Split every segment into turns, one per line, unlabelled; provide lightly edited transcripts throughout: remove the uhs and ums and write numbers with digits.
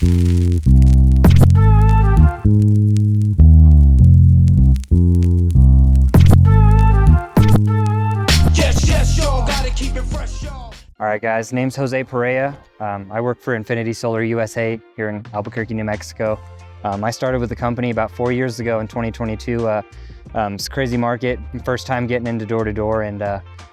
All right, guys, name's Jose Perea. I work for Infinity Solar USA here in Albuquerque, New Mexico. I started with the company about 4 years ago in 2022. It's a crazy market, first time getting into door-to-door, and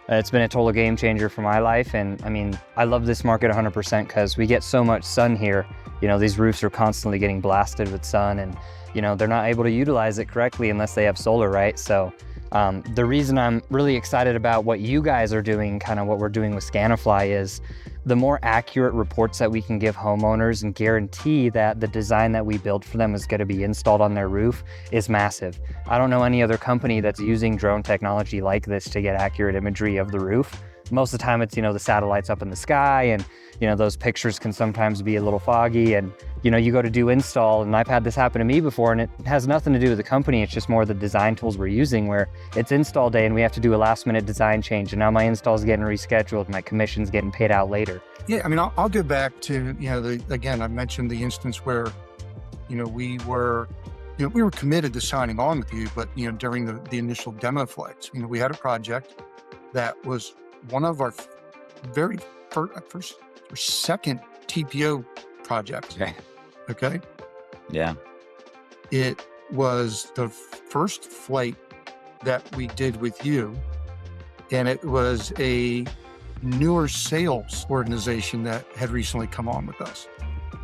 it's been a total game changer for my life. And I mean, I love this market 100% because we get so much sun here. You know, these roofs are constantly getting blasted with sun, and you know, they're not able to utilize it correctly unless they have solar, right? So the reason I'm really excited about what you guys are doing, kind of what we're doing with Scanifly, is the more accurate reports that we can give homeowners and guarantee that the design that we build for them is going to be installed on their roof is massive. I don't know any other company that's using drone technology like this to get accurate imagery of the roof. Most of the time it's, you know, the satellites up in the sky, and you know, those pictures can sometimes be a little foggy, and you know, you go to do install, and I've had this happen to me before, and it has nothing to do with the company. It's just more the design tools we're using, where it's install day and we have to do a last minute design change, and now my install is getting rescheduled, my commission's getting paid out later.
Yeah, I mean, I'll go back to, you know, again, I mentioned the instance where, you know, we were committed to signing on with you, but you know, during the initial demo flights, you know, we had a project that was one of our very first or second TPO projects. Okay.
Yeah.
It was the first flight that we did with you, and it was a newer sales organization that had recently come on with us.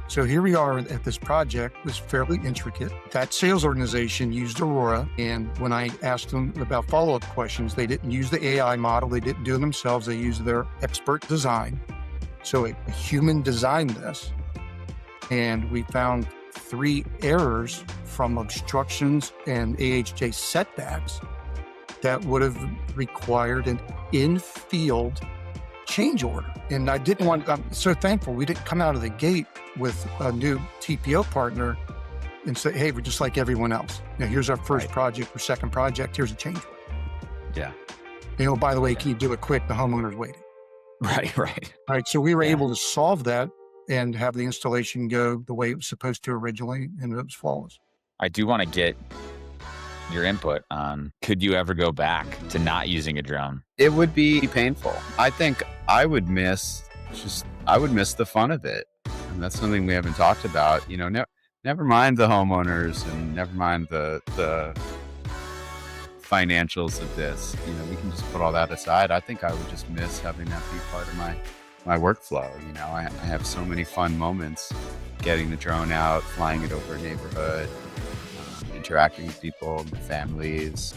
So here we are at this project. It was fairly intricate. That sales organization used Aurora, and when I asked them about follow-up questions, they didn't use the AI model. They didn't do it themselves. They used their expert design. So a human designed this, and we found 3 errors from obstructions and AHJ setbacks that would have required an in-field change order. And I'm so thankful we didn't come out of the gate with a new TPO partner and say, hey, we're just like everyone else. Now, here's our first project or second project, here's a change order.
Yeah.
You know, by the way, can you do it quick? The homeowner's waiting.
Right.
All right. So we were able to solve that and have the installation go the way it was supposed to originally, and it was flawless.
I do want to get your input on, could you ever go back to not using a drone?
It would be painful. I think I would miss the fun of it. And that's something we haven't talked about. You know, never mind the homeowners and never mind the financials of this. You know, we can just put all that aside. I think I would just miss having that be part of my workflow. You know, I have so many fun moments getting the drone out, flying it over a neighborhood, interacting with people, families.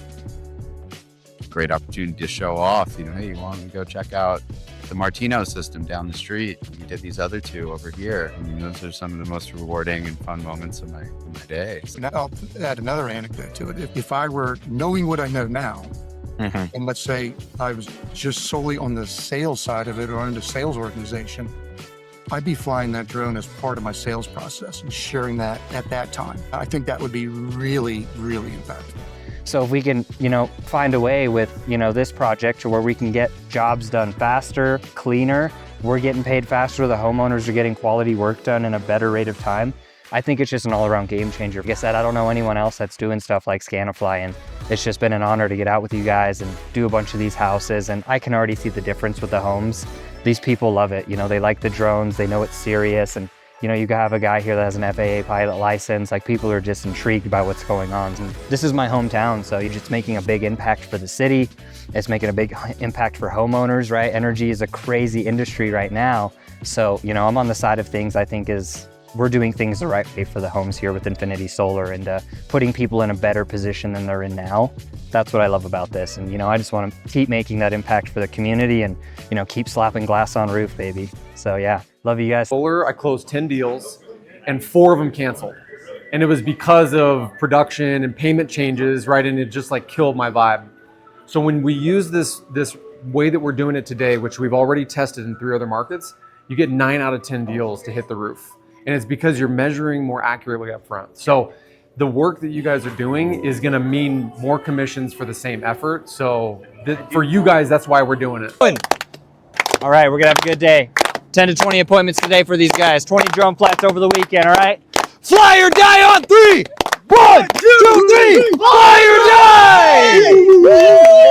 Great opportunity to show off, you know, hey, you want to go check out the Martino system down the street? We did these other 2 over here. I mean, those are some of the most rewarding and fun moments of my day.
And I'll add another anecdote to it. If I were knowing what I know now, and let's say I was just solely on the sales side of it or in the sales organization, I'd be flying that drone as part of my sales process and sharing that at that time. I think that would be really, really impactful.
So if we can, you know, find a way with, you know, this project where we can get jobs done faster, cleaner, we're getting paid faster, the homeowners are getting quality work done in a better rate of time, I think it's just an all-around game changer. Like I said, I don't know anyone else that's doing stuff like Scanifly, and it's just been an honor to get out with you guys and do a bunch of these houses, and I can already see the difference with the homes. These people love it. You know, they like the drones, they know it's serious, and you know, you have a guy here that has an FAA pilot license. Like, people are just intrigued by what's going on. And this is my hometown, so you're just making a big impact for the city. It's making a big impact for homeowners, right? Energy is a crazy industry right now. So, you know, I'm on the side of things I think is we're doing things the right way for the homes here with Infinity Solar, and putting people in a better position than they're in now. That's what I love about this. And, you know, I just want to keep making that impact for the community and, you know, keep slapping glass on roof, baby. So yeah, love you guys.
Solar, I closed 10 deals and 4 of them canceled. And it was because of production and payment changes, right? And it just like killed my vibe. So when we use this way that we're doing it today, which we've already tested in 3 other markets, you get 9 out of 10 deals to hit the roof. And it's because you're measuring more accurately up front. So the work that you guys are doing is gonna mean more commissions for the same effort. So for you guys, that's why we're doing it.
All right, we're gonna have a good day. 10 to 20 appointments today for these guys. 20 drone flats over the weekend, all right? Fly or die on 3!